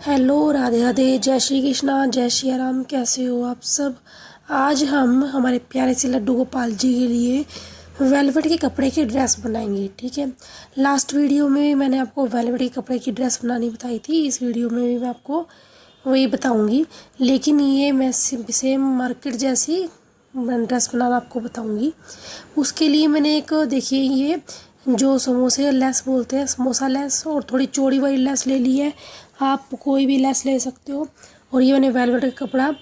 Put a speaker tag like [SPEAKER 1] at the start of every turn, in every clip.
[SPEAKER 1] Hello, Radhe Radhe, जय श्री कृष्णा, जय श्री राम। कैसे हो आप सब। आज हम हमारे प्यारे से लड्डू गोपाल जी के लिए वेलवेट के कपड़े की ड्रेस बनाएंगे। ठीक है, लास्ट वीडियो में मैंने आपको वेलवेट के कपड़े की ड्रेस बनानी बताई थी। इस वीडियो में भी मैं आपको वही बताऊंगी, लेकिन ये मैं सेम मार्केट जैसी ड्रेस बनाना आपको बताऊंगी। उसके लिए मैंने एक देखिए ये जो समोसे लेस बोलते हैं, समोसा लेस, और थोड़ी चौड़ी वाली लेस ले ली है। आप कोई भी लेस ले सकते हो। और ये मैंने वेलवेट का कपड़ा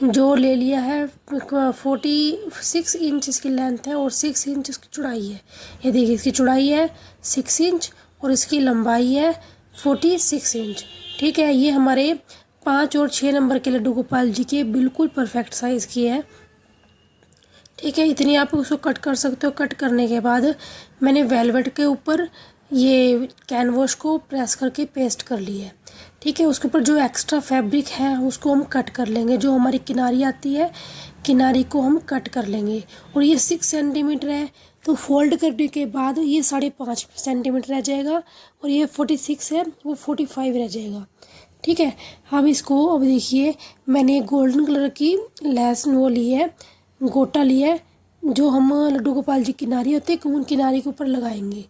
[SPEAKER 1] जो ले लिया है 46 इंच इसकी लेंथ है और 6 इंच इसकी चौड़ाई है। ये देखिए इसकी चौड़ाई है 6 इंच और इसकी लंबाई है 46 इंच। ठीक है, ये हमारे 5 और 6 नंबर के लड्डू गोपाल जी के बिल्कुल परफेक्ट साइज़ की है। ठीक है, इतनी आप उसको कट कर सकते हो। कट करने के बाद मैंने वेलवेट के ऊपर ये कैनवस को प्रेस करके पेस्ट कर लिया है। ठीक है, उसके ऊपर जो एक्स्ट्रा फैब्रिक है उसको हम कट कर लेंगे। जो हमारी किनारी आती है, किनारी को हम कट कर लेंगे। और ये 6 सेंटीमीटर है, तो फोल्ड करने के बाद ये 5.5 सेंटीमीटर रह जाएगा। और ये 46 है, वो 45 रह जाएगा। ठीक है, अब इसको अब देखिए मैंने गोल्डन कलर की लेस वो ली है, गोटा लिया है, जो हम लड्डू गोपाल जी किनारी होते हैं उन किनारी के ऊपर लगाएंगे।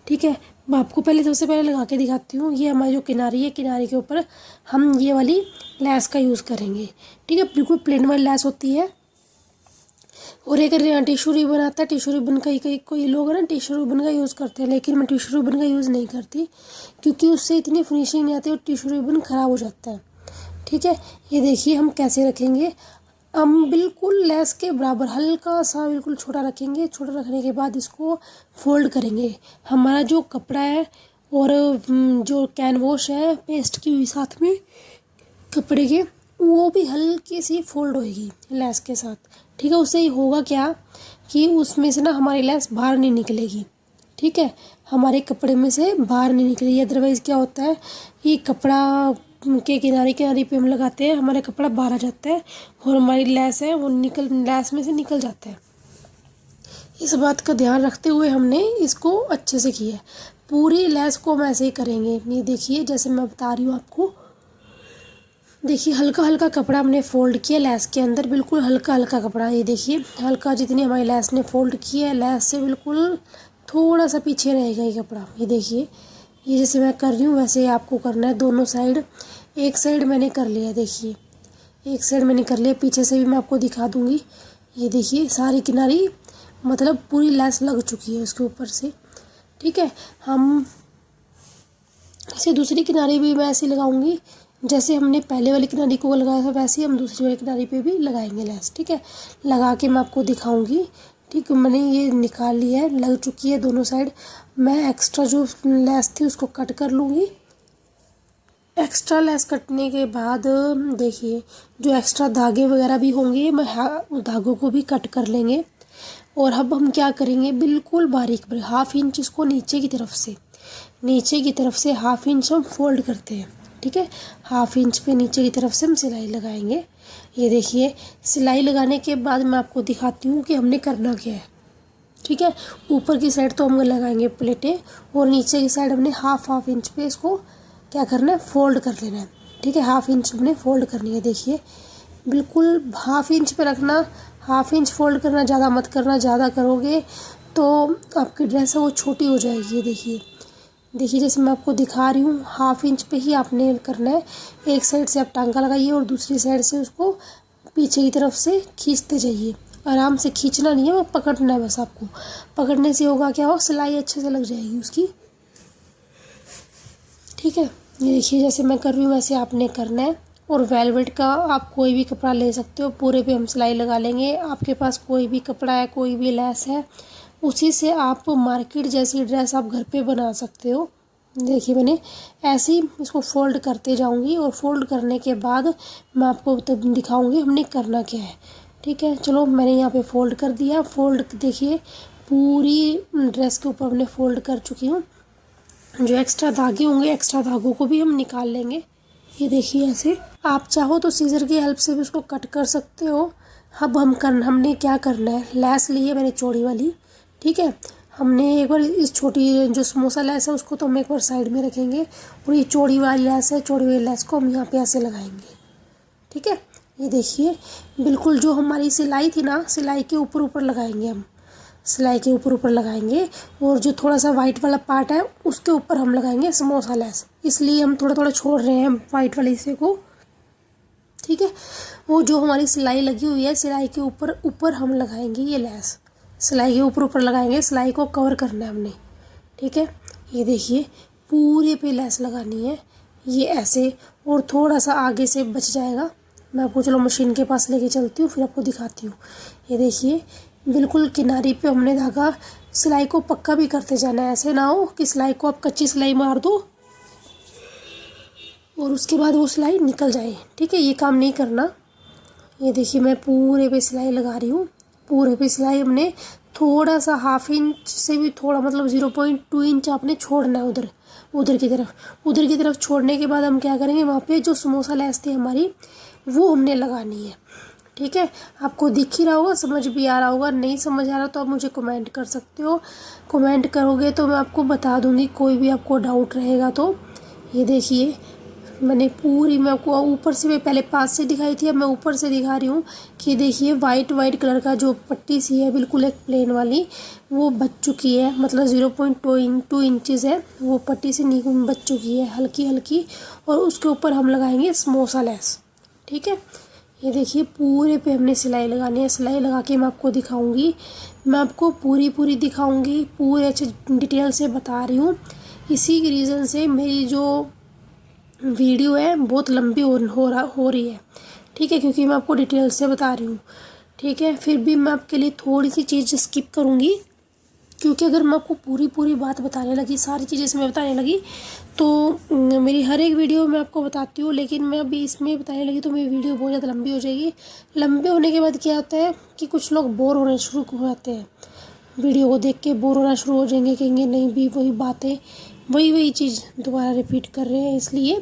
[SPEAKER 1] ठीक है, मैं आपको सबसे पहले लगा के दिखाती हूँ। ये हमारी जो किनारी है, किनारी के ऊपर हम ये वाली लेस का यूज़ करेंगे। ठीक है, बिल्कुल प्लेन वाली लेस होती है। और एक टिश्यू रिबन आता है, टिश्यू रिबन का कई कोई लोग ना टिश्यू रिबन का यूज़ करते हैं, लेकिन मैं टिश्यू रिबन का यूज़ नहीं करती, क्योंकि उससे इतनी फिनिशिंग नहीं आती और टिश्यू रिबन ख़राब हो जाता है। ठीक है, ये देखिए हम कैसे रखेंगे। हम बिल्कुल लेस के बराबर हल्का सा बिल्कुल छोटा रखेंगे। छोटा रखने के बाद इसको फोल्ड करेंगे। हमारा जो कपड़ा है और जो कैनवस है पेस्ट की हुई साथ में कपड़े के, वो भी हल्की सी फोल्ड होएगी लेस के साथ। ठीक है, उससे ही होगा क्या कि उसमें से ना हमारी लेस बाहर नहीं निकलेगी। ठीक है, हमारे कपड़े में से बाहर नहीं निकलेगी। अदरवाइज़ क्या होता है कि कपड़ा के किनारे किनारे पे हम लगाते हैं, हमारा कपड़ा बाहर आ जाता है और हमारी लेस है वो लेस में से निकल जाता है। इस बात का ध्यान रखते हुए हमने इसको अच्छे से किया है। पूरी लेस को हम ऐसे ही करेंगे। ये देखिए जैसे मैं बता रही हूँ आपको, देखिए हल्का हल्का कपड़ा हमने फोल्ड किया लेस के अंदर, बिल्कुल हल्का हल्का कपड़ा। ये देखिए हल्का जितनी हमारी लेस ने फोल्ड किया है, लेस से बिल्कुल थोड़ा सा पीछे रहेगा ये कपड़ा। ये देखिए ये जैसे मैं कर रही हूँ वैसे आपको करना है। दोनों साइड, एक साइड मैंने कर लिया, देखिए एक साइड मैंने कर लिया, पीछे से भी मैं आपको दिखा दूँगी। ये देखिए सारी किनारी मतलब पूरी लेस लग चुकी है उसके ऊपर से। ठीक है, हम इसे दूसरी किनारे भी मैं ऐसे लगाऊंगी जैसे हमने पहले वाली किनारी को लगाया था, वैसे ही हम दूसरी वाली किनारी पे भी लगाएंगे लेस। ठीक है, लगा के मैं आपको दिखाऊंगी। ठीक है, मैंने ये निकाल लिया है, लग चुकी है दोनों साइड। मैं एक्स्ट्रा जो लेस थी उसको कट कर लूँगी। एक्स्ट्रा लेस कटने के बाद देखिए जो एक्स्ट्रा धागे वगैरह भी होंगे मैं धागों को भी कट कर लेंगे। और अब हम क्या करेंगे, बिल्कुल बारीक 1/2 इंच इसको नीचे की तरफ से 1/2 इंच हम फोल्ड करते हैं। ठीक है, 1/2 इंच पे नीचे की तरफ से हम सिलाई लगाएंगे। ये देखिए सिलाई लगाने के बाद मैं आपको दिखाती हूँ कि हमने करना क्या है। ठीक है, ऊपर की साइड तो हम लगाएंगे प्लेटें और नीचे की साइड हमने 1/2 इंच पे इसको क्या करना है, फोल्ड कर लेना है। ठीक है, 1/2 इंच हमने फोल्ड करनी है। देखिए बिल्कुल 1/2 इंच पे रखना, 1/2 इंच फोल्ड करना, ज़्यादा मत करना। ज़्यादा करोगे तो आपकी ड्रेस है वो छोटी हो जाएगी। ये देखिए जैसे मैं आपको दिखा रही हूँ 1/2 इंच पे ही आपने करना है। एक साइड से आप टांका लगाइए और दूसरी साइड से उसको पीछे की तरफ से खींचते जाइए। आराम से खींचना नहीं है, वो पकड़ना है बस। आपको पकड़ने से होगा क्या, हो सिलाई अच्छे से लग जाएगी उसकी। ठीक है, ये देखिए जैसे मैं कर रही हूँ वैसे आपने करना है। और वेलवेट का आप कोई भी कपड़ा ले सकते हो, पूरे पे हम सिलाई लगा लेंगे। आपके पास कोई भी कपड़ा है, कोई भी लेस है, उसी से आप मार्केट जैसी ड्रेस आप घर पे बना सकते हो। देखिए मैंने ऐसे ही इसको फोल्ड करते जाऊंगी और फोल्ड करने के बाद मैं आपको तब दिखाऊंगी हमने करना क्या है। ठीक है, चलो मैंने यहाँ पे फोल्ड कर दिया। फोल्ड देखिए पूरी ड्रेस के ऊपर हमने फोल्ड कर चुकी हूँ। जो एक्स्ट्रा धागे होंगे, एक्स्ट्रा धागों को भी हम निकाल लेंगे। ये देखिए ऐसे आप चाहो तो सीजर की हेल्प से भी उसको कट कर सकते हो। अब हमने क्या करना है, लेस ली है मैंने चौड़ी वाली। ठीक है, हमने एक बार इस छोटी जो समोसा लेस है उसको तो हम एक बार साइड में रखेंगे, और ये चौड़ी वाली लेस है, चौड़ी वाली लेस को हम यहाँ पे ऐसे लगाएंगे। ठीक है, ये देखिए बिल्कुल जो हमारी सिलाई थी ना, सिलाई के ऊपर ऊपर लगाएंगे हम, सिलाई के ऊपर ऊपर लगाएंगे, और जो थोड़ा सा वाइट वाला पार्ट है उसके ऊपर हम लगाएंगे समोसा लेस, इसलिए हम थोड़ा थोड़ा छोड़ रहे हैं वाइट वाले हिस्से को। ठीक है, वो जो हमारी सिलाई लगी हुई है सिलाई के ऊपर ऊपर हम लगाएंगे ये लेस, सिलाई के ऊपर ऊपर लगाएंगे, सिलाई को कवर करना है हमने। ठीक है, ये देखिए पूरे पे लेस लगानी है, ये ऐसे, और थोड़ा सा आगे से बच जाएगा, मैं आपको चलो मशीन के पास लेके चलती हूँ फिर आपको दिखाती हूँ। ये देखिए बिल्कुल किनारे पे हमने धागा, सिलाई को पक्का भी करते जाना है, ऐसे ना हो कि सिलाई को आप कच्ची सिलाई मार दो और उसके बाद वो सिलाई निकल जाए। ठीक है, ये काम नहीं करना। ये देखिए मैं पूरे पे सिलाई लगा रही हूँ, पूरे पे सिलाई हमने थोड़ा सा 1/2 इंच से भी थोड़ा, मतलब 0.2 इंच आपने छोड़ना है उधर, उधर की तरफ छोड़ने के बाद हम क्या करेंगे, वहाँ पे जो समोसा लेस थी हमारी वो हमने लगानी है। ठीक है, आपको दिख ही रहा होगा, समझ भी आ रहा होगा, नहीं समझ आ रहा तो आप मुझे कमेंट कर सकते हो, कमेंट करोगे तो मैं आपको बता दूँगी, कोई भी आपको डाउट रहेगा तो। ये देखिए मैंने पूरी, मैं आपको ऊपर से, मैं पहले पास से दिखाई थी, अब मैं ऊपर से दिखा रही हूँ कि देखिए वाइट कलर का जो पट्टी सी है बिल्कुल एक प्लेन वाली, वो बच चुकी है, मतलब 0.2 इंचेस है वो पट्टी से बच चुकी है हल्की हल्की, और उसके ऊपर हम लगाएंगे समोसा लेस। ठीक है, ये देखिए पूरे पे हमने सिलाई लगानी है, सिलाई लगा के मैं आपको दिखाऊंगी, मैं आपको पूरी दिखाऊंगी, पूरे अच्छे डिटेल से बता रही हूँ। इसी के रीज़न से मेरी जो वीडियो है बहुत लंबी हो रही है। ठीक है, क्योंकि मैं आपको डिटेल से बता रही हूँ। ठीक है, फिर भी मैं आपके लिए थोड़ी सी चीज़ स्किप करूँगी, क्योंकि अगर मैं आपको पूरी बात बताने लगी, सारी चीज़ें इसमें बताने लगी तो मेरी हर एक वीडियो में आपको बताती हूँ, लेकिन मैं अभी इसमें बताने लगी तो मेरी वीडियो बहुत ज़्यादा लंबी हो जाएगी। लंबे होने के बाद क्या होता है कि कुछ लोग बोर होने शुरू हो जाते हैं, वीडियो को देख के बोर होना शुरू हो जाएंगे, कहेंगे नहीं भी वही बातें, वही चीज़ दोबारा रिपीट कर रहे हैं, इसलिए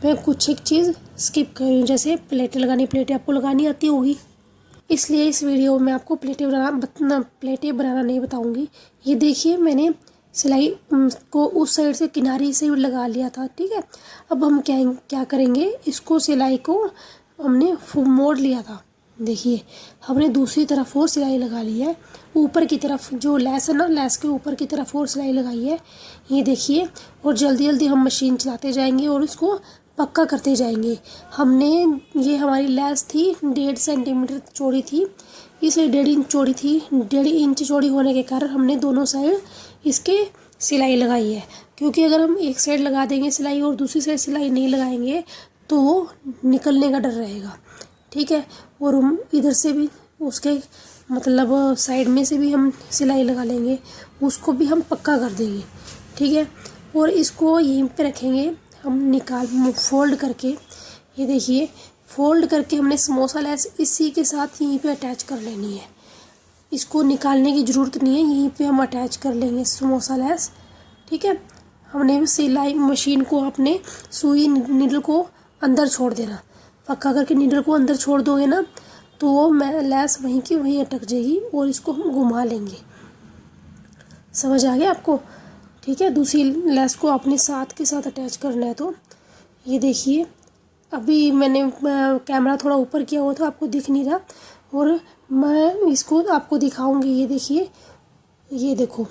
[SPEAKER 1] मैं कुछ एक चीज़ स्किप कर रही हूँ। जैसे प्लेटें लगानी, प्लेटें आपको लगानी आती होगी, इसलिए इस वीडियो में आपको प्लेटें बनाना नहीं बताऊंगी। ये देखिए मैंने सिलाई को उस साइड से किनारे से लगा लिया था। ठीक है, अब हम क्या करेंगे, इसको सिलाई को हमने मोड़ लिया था, देखिए हमने दूसरी तरफ और सिलाई लगा ली है, ऊपर की तरफ जो लेस है ना, लेस के ऊपर की तरफ और सिलाई लगाई है, ये देखिए। और जल्दी हम मशीन चलाते जाएंगे और इसको पक्का करते जाएंगे। हमने, ये हमारी लेस थी 1.5 सेंटीमीटर चौड़ी थी, इसलिए 1.5 इंच चौड़ी होने के कारण हमने दोनों साइड इसके सिलाई लगाई है, क्योंकि अगर हम एक साइड लगा देंगे सिलाई और दूसरी साइड सिलाई नहीं लगाएंगे तो वो निकलने का डर रहेगा। ठीक है, और हम इधर से भी उसके मतलब साइड में से भी हम सिलाई लगा लेंगे, उसको भी हम पक्का कर देंगे। ठीक है, और इसको यहीं पे रखेंगे हम फोल्ड करके। ये देखिए फोल्ड करके हमने समोसा लेस इसी के साथ यहीं पे अटैच कर लेनी है, इसको निकालने की ज़रूरत नहीं है, यहीं पे हम अटैच कर लेंगे समोसा लेस। ठीक है, हमने सिलाई मशीन को अपने सुई नीडल को अंदर छोड़ देना, पक्का करके नीडल को अंदर छोड़ दोगे ना तो वो लेस वहीं की वहीं अटक जाएगी, और इसको हम घुमा लेंगे। समझ आ गया आपको? ठीक है, दूसरी लेस को अपने साथ के साथ अटैच करना है। तो ये देखिए अभी मैंने कैमरा थोड़ा ऊपर किया हुआ था, आपको दिख नहीं रहा, और मैं इसको आपको दिखाऊंगी। ये देखिए, ये देखो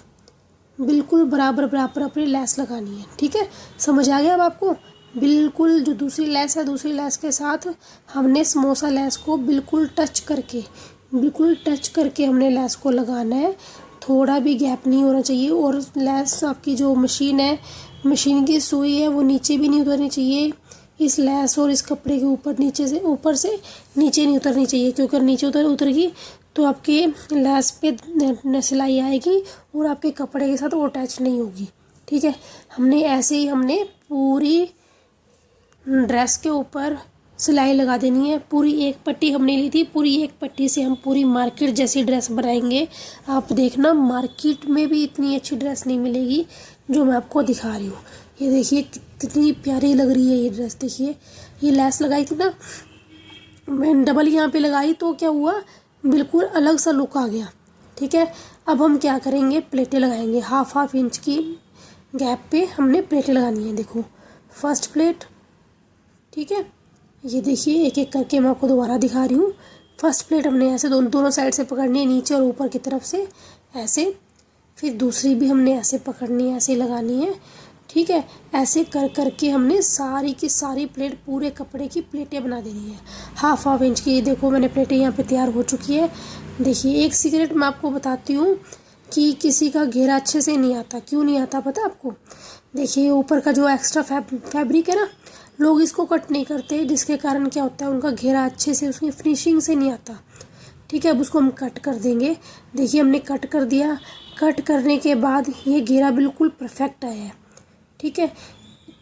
[SPEAKER 1] बिल्कुल बराबर अपनी लेस लगानी है। ठीक है, समझ आ गया अब आपको? बिल्कुल जो दूसरी लेस है, दूसरी लेस के साथ हमने समोसा लेस को बिल्कुल टच करके हमने लेस को लगाना है, थोड़ा भी गैप नहीं होना चाहिए। और लेस आपकी जो मशीन है, मशीन की सुई है वो नीचे भी नहीं उतरनी चाहिए, इस लेस और इस कपड़े के ऊपर से नीचे नहीं उतरनी चाहिए, क्योंकि अगर नीचे उतरेगी तो आपके लेस पे सिलाई आएगी और आपके कपड़े के साथ वो अटैच नहीं होगी। ठीक है, हमने ऐसे ही हमने पूरी ड्रेस के ऊपर सिलाई लगा देनी है। पूरी एक पट्टी हमने ली थी, पूरी एक पट्टी से हम पूरी मार्केट जैसी ड्रेस बनाएंगे। आप देखना मार्केट में भी इतनी अच्छी ड्रेस नहीं मिलेगी जो मैं आपको दिखा रही हूँ। ये देखिए कितनी प्यारी लग रही है ये ड्रेस। देखिए ये लेस लगाई थी ना, मैं डबल यहाँ पे लगाई तो क्या हुआ, बिल्कुल अलग सा लुक आ गया। ठीक है। अब हम क्या करेंगे, प्लेटें लगाएंगे। हाफ इंच की गैप पे हमने प्लेटें लगानी है। देखो फर्स्ट प्लेट, ठीक है, ये देखिए एक एक करके मैं आपको दोबारा दिखा रही हूँ। फर्स्ट प्लेट हमने ऐसे दोनों साइड से पकड़नी है, नीचे और ऊपर की तरफ से ऐसे। फिर दूसरी भी हमने ऐसे पकड़नी है, ऐसे लगानी है, ठीक है। ऐसे कर करके हमने सारी की सारी प्लेट पूरे कपड़े की प्लेटें बना देनी है हाफ इंच की। देखो मैंने प्लेटें यहाँ पे तैयार हो चुकी है। देखिए एक सीक्रेट मैं आपको बताती हूँ कि किसी का घेरा अच्छे से नहीं आता। क्यों नहीं आता पता आपको? देखिए ऊपर का जो एक्स्ट्रा फैब्रिक है ना, लोग इसको कट नहीं करते, जिसके कारण क्या होता है उनका घेरा अच्छे से उसकी फिनिशिंग से नहीं आता, ठीक है। अब उसको हम कट कर देंगे। देखिए हमने कट कर दिया। कट करने के बाद ये घेरा बिल्कुल परफेक्ट आया है, ठीक है।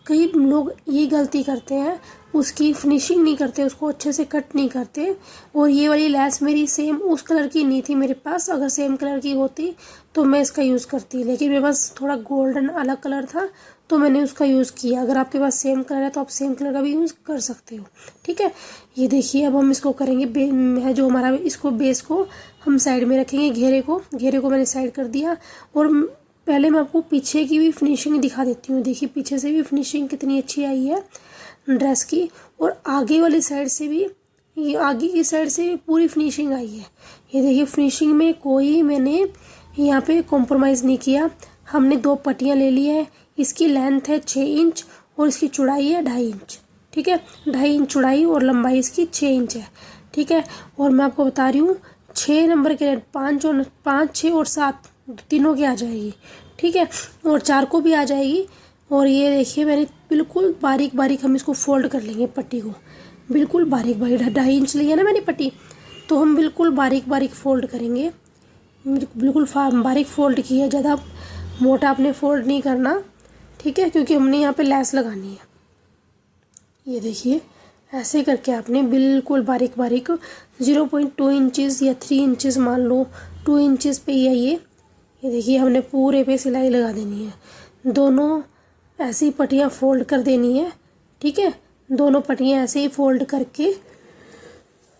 [SPEAKER 1] कई लोग ये गलती करते हैं, उसकी फिनिशिंग नहीं करते, उसको अच्छे से कट नहीं करते। और ये वाली लेस मेरी सेम उस कलर की नहीं थी मेरे पास। अगर सेम कलर की होती तो मैं इसका यूज़ करती, लेकिन मेरे पास थोड़ा गोल्डन अलग कलर था तो मैंने उसका यूज़ किया। अगर आपके पास सेम कलर है तो आप सेम कलर का भी यूज़ कर सकते हो, ठीक है। ये देखिए अब हम इसको करेंगे है जो हमारा, इसको बेस को हम साइड में रखेंगे। घेरे को मैंने साइड कर दिया। और पहले मैं आपको पीछे की भी फिनिशिंग दिखा देती हूँ। देखिए पीछे से भी फिनिशिंग कितनी अच्छी आई है ड्रेस की, और आगे वाली साइड से भी, ये आगे की साइड से पूरी फिनिशिंग आई है। ये देखिए फिनिशिंग में कोई मैंने यहाँ पे कॉम्प्रोमाइज़ नहीं किया। हमने 2 पट्टियाँ ले ली है। इसकी लेंथ है 6 इंच और इसकी चौड़ाई है 2.5 इंच, ठीक है। 2.5 इंच चौड़ाई और लंबाई इसकी 6 इंच है, ठीक है। और मैं आपको बता रही हूँ 6 नंबर के 5, 6 और 7 तीनों की आ जाएगी, ठीक है। और 4 को भी आ जाएगी। और ये देखिए मैंने बिल्कुल बारीक बारीक हम इसको फोल्ड कर लेंगे पट्टी को, बिल्कुल बारीक बारीक। 2.5 इंच ली है ना मैंने पट्टी, तो हम बिल्कुल बारीक बारीक फोल्ड करेंगे। बिल्कुल बारीक फोल्ड की है, ज़्यादा मोटा आपने फोल्ड नहीं करना, ठीक है, क्योंकि हमने यहाँ पे लेस लगानी है। ये देखिए ऐसे करके आपने बिल्कुल बारीक बारीक 0.2 इंचज़ या 3 इंचज़ मान लो, 2 इंचज़ पे ही है ये देखिए हमने पूरे पे सिलाई लगा देनी है। दोनों ऐसी पट्टियाँ फोल्ड कर देनी है, ठीक है। दोनों पट्टियाँ ऐसे ही फोल्ड करके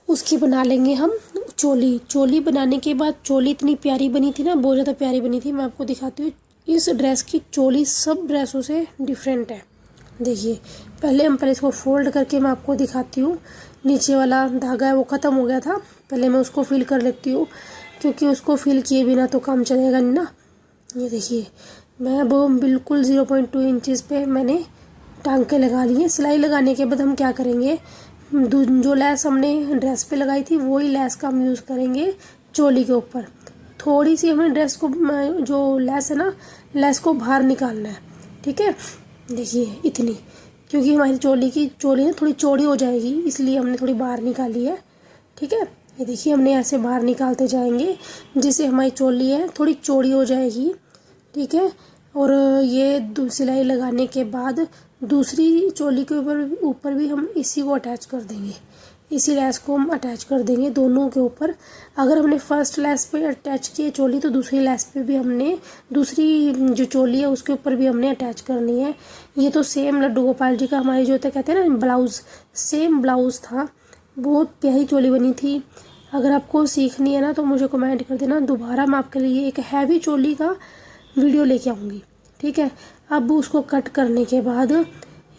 [SPEAKER 1] उसकी बना लेंगे हम चोली बनाने के बाद, चोली इतनी प्यारी बनी थी ना, बहुत ज़्यादा प्यारी बनी थी। मैं आपको दिखाती हूँ इस ड्रेस की चोली सब ड्रेसों से डिफरेंट है। देखिए पहले इसको फोल्ड करके मैं आपको दिखाती हूँ। नीचे वाला धागा है वो ख़त्म हो गया था, पहले मैं उसको फिल कर लेती हूँ, क्योंकि उसको फिल किए बिना तो काम चलेगा नहीं ना। ये देखिए मैं वो बिल्कुल 0.2 इंचज़ पे मैंने टांके लगा लिए। सिलाई लगाने के बाद हम क्या करेंगे, जो लेस हमने ड्रेस पे लगाई थी वही लेस का हम यूज़ करेंगे चोली के ऊपर। थोड़ी सी हमें ड्रेस को, जो लेस है ना, लेस को बाहर निकालना है, ठीक है। देखिए इतनी, क्योंकि हमारी चोली ना थोड़ी चौड़ी हो जाएगी, इसलिए हमने थोड़ी बाहर निकाली है, ठीक है। ये देखिए हमने ऐसे बाहर निकालते जाएंगे जिससे हमारी चोली है थोड़ी चौड़ी हो जाएगी, ठीक है। और ये सिलाई लगाने के बाद दूसरी चोली के ऊपर भी हम इसी को अटैच कर देंगे। इसी लेस को हम अटैच कर देंगे दोनों के ऊपर। अगर हमने फर्स्ट लेस पे अटैच किए चोली, तो दूसरी लेस पे भी हमने, दूसरी जो चोली है उसके ऊपर भी हमने अटैच करनी है। ये तो सेम लड्डू गोपाल जी का हमारे जो होता कहते हैं ना ब्लाउज़, सेम ब्लाउज़ था। बहुत प्यारी चोली बनी थी। अगर आपको सीखनी है ना तो मुझे कमेंट कर देना, दोबारा मैं आपके लिए एक हैवी चोली का वीडियो लेके आऊँगी, ठीक है। अब उसको कट करने के बाद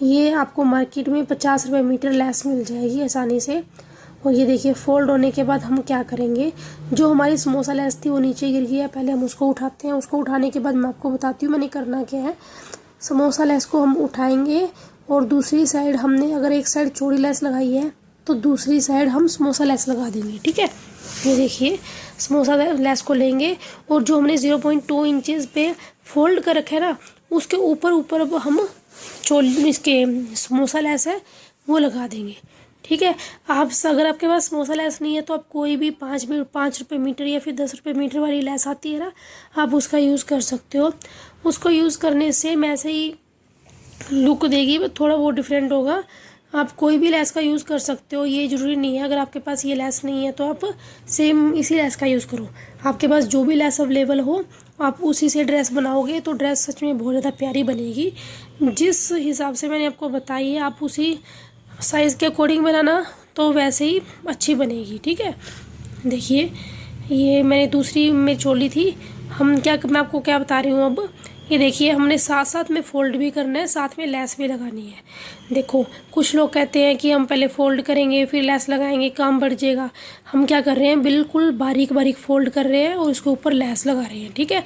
[SPEAKER 1] ये आपको मार्केट में 50 रुपये मीटर लेस मिल जाएगी आसानी से। और ये देखिए फोल्ड होने के बाद हम क्या करेंगे, जो हमारी समोसा लेस थी वो नीचे गिर गई है, पहले हम उसको उठाते हैं। उसको उठाने के बाद मैं आपको बताती हूँ मैंने करना क्या है। समोसा लेस को हम उठाएंगे और दूसरी साइड हमने, अगर एक साइड चौड़ी लेस लगाई है तो दूसरी साइड हम समोसा लेस लगा देंगे, ठीक है। ये देखिए समोसा लेस को लेंगे और जो हमने 0.2 इंचज़ पे फोल्ड कर रखा है ना, उसके ऊपर अब हम इसके समोसा लेस है वो लगा देंगे, ठीक है। अगर आपके पास समोसा लेस नहीं है तो आप कोई भी 5 रुपये मीटर या फिर 10 रुपये मीटर वाली लेस आती है ना, आप उसका यूज़ कर सकते हो। उसको यूज़ करने से ऐसे ही लुक देगी, थोड़ा वो डिफरेंट होगा। आप कोई भी लेस का यूज़ कर सकते हो, ये ज़रूरी नहीं है अगर आपके पास ये लेस नहीं है तो आप सेम इसी लेस का यूज़ करो। आपके पास जो भी लेस अवेलेबल हो आप उसी से ड्रेस बनाओगे तो ड्रेस सच में बहुत ज़्यादा प्यारी बनेगी। जिस हिसाब से मैंने आपको बताई है आप उसी साइज़ के अकॉर्डिंग बनाना, तो वैसे ही अच्छी बनेगी, ठीक है। देखिए ये मैंने दूसरी में चोली थी। मैं आपको क्या बता रही हूँ अब, ये देखिए हमने साथ साथ में फ़ोल्ड भी करना है, साथ में लेस भी लगानी है। देखो कुछ लोग कहते हैं कि हम पहले फ़ोल्ड करेंगे फिर लेस लगाएंगे, काम बढ़ जाएगा। हम क्या कर रहे हैं, बिल्कुल बारीक बारीक फ़ोल्ड कर रहे हैं और उसके ऊपर लेस लगा रहे हैं। ठीक है,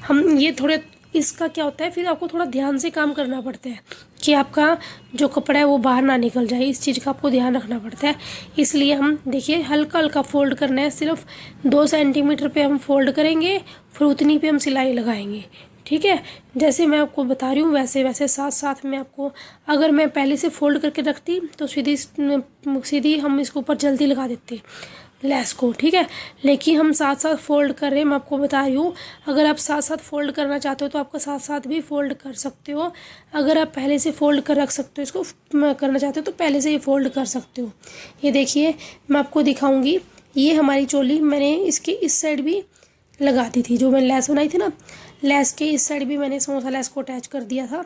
[SPEAKER 1] हम ये थोड़े, इसका क्या होता है फिर आपको थोड़ा ध्यान से काम करना पड़ता है कि आपका जो कपड़ा है वो बाहर ना निकल जाए, इस चीज़ का आपको ध्यान रखना पड़ता है। इसलिए हम देखिए हल्का हल्का फ़ोल्ड करना है, सिर्फ 2 सेंटीमीटर पे हम फ़ोल्ड करेंगे, फिर उतनी पे हम सिलाई लगाएंगे। ठीक है, जैसे मैं आपको बता रही हूँ वैसे वैसे साथ साथ में आपको, अगर मैं पहले से फ़ोल्ड करके रखती तो सीधी हम इसके ऊपर जल्दी लगा देते लेस को। ठीक है, लेकिन हम साथ साथ फ़ोल्ड कर रहे हैं, मैं आपको बता रही हूँ। अगर आप साथ साथ फ़ोल्ड करना चाहते हो तो आपका साथ साथ भी फ़ोल्ड कर सकते हो। अगर आप पहले से फ़ोल्ड कर रख सकते हो, इसको करना चाहते हो तो पहले से ही फ़ोल्ड कर सकते हो। ये देखिए मैं आपको दिखाऊँगी, ये हमारी चोली मैंने इसके इस साइड भी लगा दी थी, जो मैंने लेस बनाई थी ना, लेस के इस साइड भी मैंने समोसा लेस को अटैच कर दिया था।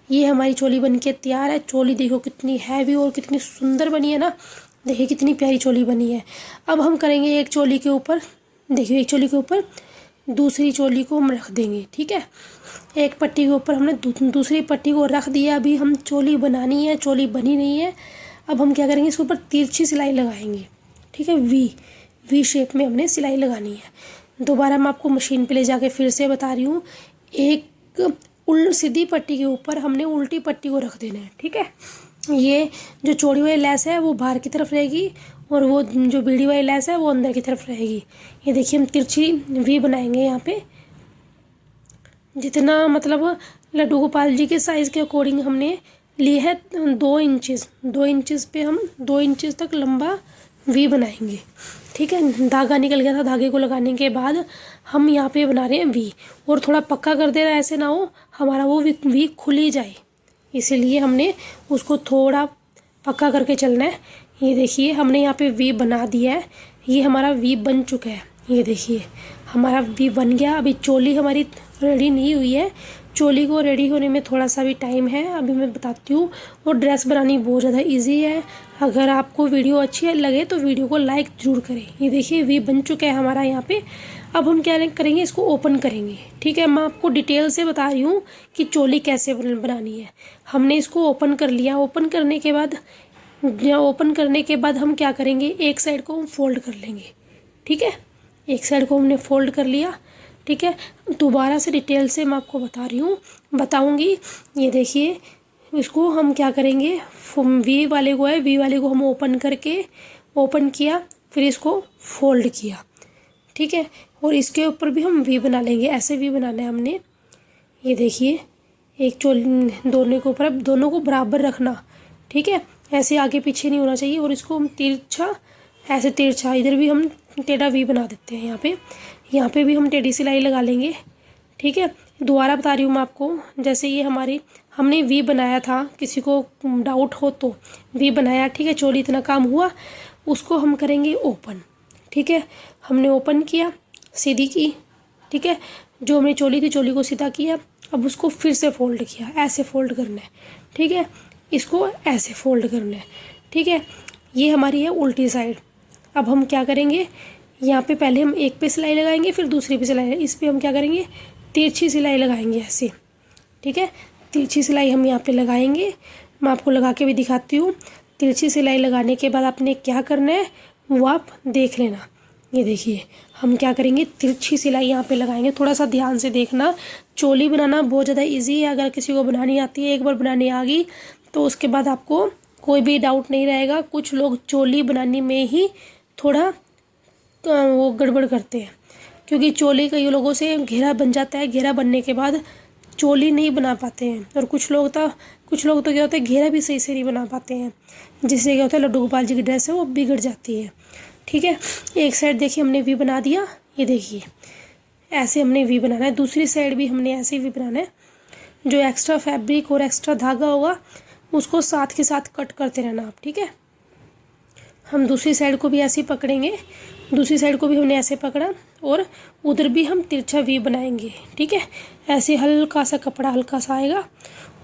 [SPEAKER 1] ये हमारी चोली बनके तैयार है। चोली देखो कितनी हैवी और कितनी सुंदर बनी है ना, देखिए कितनी प्यारी चोली बनी है। अब हम करेंगे एक चोली के ऊपर, देखिए एक चोली के ऊपर दूसरी चोली को हम रख देंगे। ठीक है, एक पट्टी के ऊपर हमने दूसरी पट्टी को रख दिया। अभी हम चोली बनानी है, चोली बनी नहीं है। अब हम क्या करेंगे, इसके ऊपर तिरछी सिलाई लगाएंगे। ठीक है, वी शेप में हमने सिलाई लगानी है। दोबारा मैं आपको मशीन पे ले जाके फिर से बता रही हूँ, एक सीधी पट्टी के ऊपर हमने उल्टी पट्टी को रख देना है। ठीक है, ये जो चौड़ी वाली लेस है वो बाहर की तरफ रहेगी और वो जो बीड़ी वाली लेस है वो अंदर की तरफ रहेगी। ये देखिए हम तिरछी वी बनाएंगे यहाँ पे, जितना मतलब लड्डू गोपाल जी के साइज़ के अकॉर्डिंग हमने लिए है 2 इंचज़ पे हम 2 इंचज़ तक लंबा वी बनाएंगे। ठीक है, धागा निकल गया था, धागे को लगाने के बाद हम यहाँ पे बना रहे हैं वी, और थोड़ा पक्का कर देना, ऐसे ना हो हमारा वो वी खुल ही जाए, इसीलिए हमने उसको थोड़ा पक्का करके चलना है। ये देखिए हमने यहाँ पे वी बना दिया है, ये हमारा वी बन चुका है। ये देखिए हमारा वी बन गया। अभी चोली हमारी रेडी नहीं हुई है, चोली को रेडी होने में थोड़ा सा भी टाइम है, अभी मैं बताती हूँ। और ड्रेस बनानी बहुत ज़्यादा इजी है। अगर आपको वीडियो अच्छी लगे तो वीडियो को लाइक ज़रूर करें। ये देखिए वी बन चुका है हमारा यहाँ पे। अब हम क्या करेंगे, इसको ओपन करेंगे। ठीक है, मैं आपको डिटेल से बता रही हूँ कि चोली कैसे बनानी है। हमने इसको ओपन कर लिया, ओपन करने के बाद हम क्या करेंगे, एक साइड को हम फोल्ड कर लेंगे। ठीक है, एक साइड को हमने फोल्ड कर लिया। ठीक है, दोबारा से डिटेल से मैं आपको बताऊंगी। ये देखिए इसको हम क्या करेंगे, वी वाले को हम ओपन किया, फिर इसको फोल्ड किया। ठीक है, और इसके ऊपर भी हम वी बना लेंगे, ऐसे वी बनाना है हमने। ये देखिए एक चोली दोनों के ऊपर, अब दोनों को बराबर रखना। ठीक है, ऐसे आगे पीछे नहीं होना चाहिए। और इसको हम तिरछा इधर भी हम टेढ़ा वी बना देते हैं। यहाँ पे भी हम टेढ़ी सिलाई लगा लेंगे। ठीक है, दोबारा बता रही हूँ मैं आपको, जैसे ये हमने वी बनाया था, किसी को डाउट हो तो वी बनाया। ठीक है, चोली इतना काम हुआ, उसको हम करेंगे ओपन। ठीक है, हमने ओपन किया, सीधी की। ठीक है, जो हमने चोली थी चोली को सीधा किया, अब उसको फिर से फोल्ड किया, ऐसे फोल्ड करना है। ठीक है, इसको ऐसे फोल्ड करना है। ठीक है, ये हमारी है उल्टी साइड। अब हम क्या करेंगे, यहाँ पे पहले हम एक पे सिलाई लगाएंगे, फिर दूसरी पे सिलाई, इस पे हम क्या करेंगे, तिरछी सिलाई लगाएंगे ऐसे। ठीक है, तिरछी सिलाई हम यहाँ पे लगाएंगे, मैं आपको लगा के भी दिखाती हूँ। तिरछी सिलाई लगाने के बाद आपने क्या करना है वो आप देख लेना। ये देखिए हम क्या करेंगे, तिरछी सिलाई यहाँ पे लगाएंगे। थोड़ा सा ध्यान से देखना, चोली बनाना बहुत ज़्यादा इजी है। अगर किसी को बनानी आती है, एक बार बनानी आ गई तो उसके बाद आपको कोई भी डाउट नहीं रहेगा। कुछ लोग चोली बनाने में ही थोड़ा वो गड़बड़ करते हैं, क्योंकि चोली कई लोगों से घेरा बन जाता है, घेरा बनने के बाद चोली नहीं बना पाते हैं। और कुछ लोग तो क्या होता है, घेरा भी सही से नहीं बना पाते हैं, जिससे क्या होता है लड्डू गोपाल जी की ड्रेस है वो बिगड़ जाती है। ठीक है, एक साइड देखिए हमने वी बना दिया, ये देखिए ऐसे हमने वी बनाना है। दूसरी साइड भी हमने ऐसे वी बनाना है। जो एक्स्ट्रा फैब्रिक और एक्स्ट्रा धागा होगा उसको साथ के साथ कट करते रहना आप। ठीक है, हम दूसरी साइड को भी ऐसे ही पकड़ेंगे, दूसरी साइड को भी हमने ऐसे पकड़ा और उधर भी हम तिरछा वी बनाएंगे। ठीक है, ऐसे हल्का सा कपड़ा हल्का सा आएगा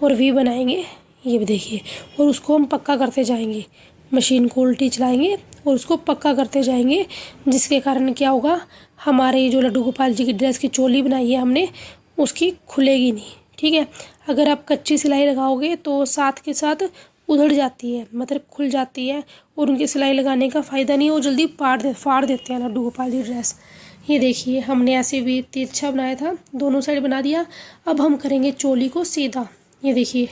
[SPEAKER 1] और वी बनाएंगे, ये भी देखिए, और उसको हम पक्का करते जाएंगे। मशीन को उल्टी चलाएंगे और उसको पक्का करते जाएंगे, जिसके कारण क्या होगा, हमारे जो लड्डू गोपाल जी की ड्रेस की चोली बनाई है हमने, उसकी खुलेगी नहीं। ठीक है, अगर आप कच्ची सिलाई लगाओगे तो साथ के साथ उधड़ जाती है, मतलब खुल जाती है, और उनकी सिलाई लगाने का फ़ायदा नहीं है, वो जल्दी फाड़ देते हैं लड्डू गोपाल जी ड्रेस। ये देखिए हमने ऐसे भी तिरछा बनाया था, दोनों साइड बना दिया। अब हम करेंगे चोली को सीधा। ये देखिए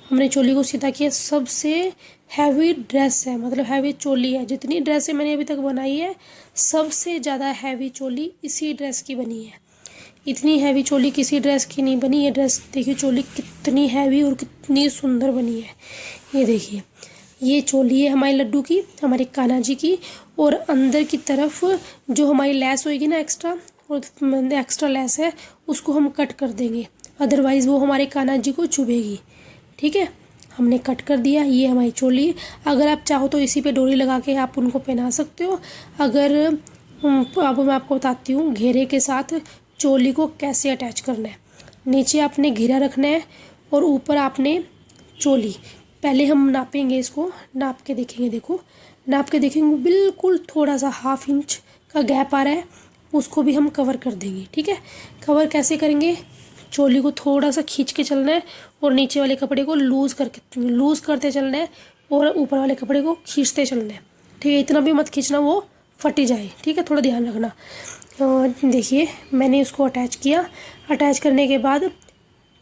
[SPEAKER 1] हमने चोली को सीधा किया। सबसे हैवी ड्रेस है, मतलब हैवी चोली है, जितनी ड्रेसें मैंने अभी तक बनाई है सबसे ज़्यादा हैवी चोली इसी ड्रेस की बनी है। इतनी हैवी चोली किसी ड्रेस की नहीं बनी। ये ड्रेस देखिए चोली कितनी हैवी और कितनी सुंदर बनी है। ये देखिए ये चोली है हमारे लड्डू की, हमारे कान्हा जी की, और अंदर की तरफ जो हमारी लेस होएगी ना एक्स्ट्रा, और एक्स्ट्रा लेस है उसको हम कट कर देंगे, अदरवाइज़ वो हमारे कान्हा जी को चुभेगी। ठीक है, हमने कट कर दिया। ये हमारी चोली, अगर आप चाहो तो इसी पे डोरी लगा के आप उनको पहना सकते हो। अगर अब मैं आपको बताती हूँ घेरे के साथ चोली को कैसे अटैच करना है। नीचे आपने घेरा रखना है और ऊपर आपने चोली। पहले हम नापेंगे, इसको नाप के देखेंगे। देखो नाप के देखेंगे बिल्कुल थोड़ा सा 1/2 इंच का गैप आ रहा है, उसको भी हम कवर कर देंगे। ठीक है, कवर कैसे करेंगे, चोली को थोड़ा सा खींच के चलना है और नीचे वाले कपड़े को लूज़ करते चलना है और ऊपर वाले कपड़े को खींचते चलना है। ठीक है, इतना भी मत खींचना वो फटी जाए। ठीक है, थोड़ा ध्यान रखना। देखिए मैंने उसको अटैच किया। अटैच करने के बाद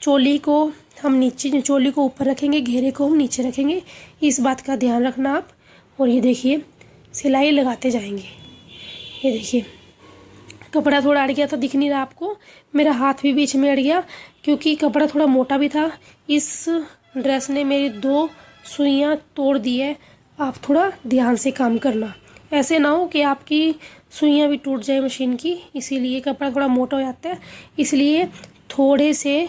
[SPEAKER 1] चोली को हम नीचे, चोली को ऊपर रखेंगे, घेरे को हम नीचे रखेंगे, इस बात का ध्यान रखना आप। और ये देखिए सिलाई लगाते जाएंगे। ये देखिए कपड़ा थोड़ा अड़ गया था, दिख नहीं रहा आपको, मेरा हाथ भी बीच में अड़ गया क्योंकि कपड़ा थोड़ा मोटा भी था। इस ड्रेस ने मेरी 2 सुइयाँ तोड़ दी है। आप थोड़ा ध्यान से काम करना, ऐसे ना हो कि आपकी सुइयाँ भी टूट जाए मशीन की, इसीलिए कपड़ा थोड़ा मोटा हो जाता है। इसलिए थोड़े से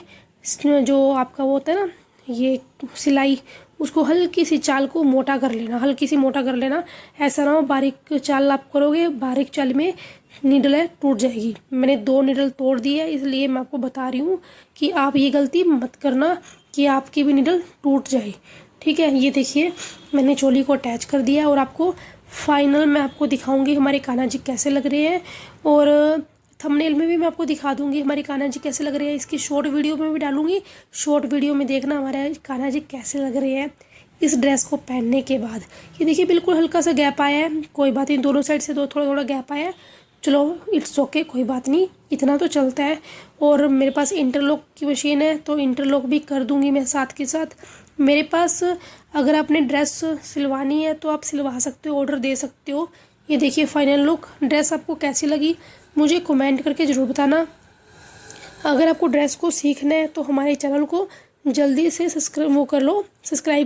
[SPEAKER 1] जो आपका वो होता है ना ये सिलाई, उसको हल्की सी चाल को मोटा कर लेना, हल्की सी मोटा कर लेना। ऐसा ना हो बारीक चाल आप करोगे, बारीक चाल में नीडल है टूट जाएगी। मैंने 2 नीडल तोड़ दी है, इसलिए मैं आपको बता रही हूँ कि आप ये गलती मत करना कि आपकी भी नीडल टूट जाए। ठीक है, ये देखिए मैंने चोली को अटैच कर दिया और आपको फाइनल मैं आपको दिखाऊंगी हमारे कान्हा जी कैसे लग रहे हैं, और थंबनेल में भी मैं आपको दिखा दूंगी हमारे कान्हा जी कैसे लग रहे हैं। इसकी शॉर्ट वीडियो में भी डालूंगी, शॉर्ट वीडियो में देखना हमारे कान्हा जी कैसे लग रहे हैं इस ड्रेस को पहनने के बाद। ये देखिए बिल्कुल हल्का सा गैप आया है, कोई बात नहीं, दोनों साइड से थोड़ा थोड़ा गैप आया है, चलो इट्स ओके, कोई बात नहीं, इतना तो चलता है। और मेरे पास इंटरलॉक की मशीन है तो इंटरलॉक भी कर दूंगी मैं साथ के साथ। मेरे पास अगर आपने ड्रेस सिलवानी है तो आप सिलवा सकते हो, ऑर्डर दे सकते हो। ये देखिए फाइनल लुक, ड्रेस आपको कैसी लगी मुझे कमेंट करके ज़रूर बताना। अगर आपको ड्रेस को सीखना है तो हमारे चैनल को जल्दी से सब्सक्राइब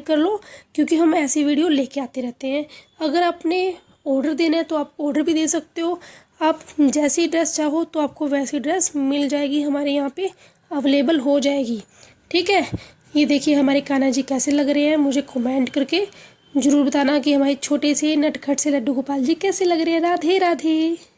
[SPEAKER 1] कर लो, क्योंकि हम ऐसी वीडियो लेके आते रहते हैं। अगर आपने ऑर्डर देना है तो आप ऑर्डर भी दे सकते हो, आप जैसी ड्रेस चाहो तो आपको वैसी ड्रेस मिल जाएगी, हमारे यहाँ पे अवेलेबल हो जाएगी। ठीक है, ये देखिए हमारे कान्हा जी कैसे लग रहे हैं, मुझे कमेंट करके ज़रूर बताना कि हमारे छोटे से नटखट से लड्डू गोपाल जी कैसे लग रहे हैं। राधे राधे।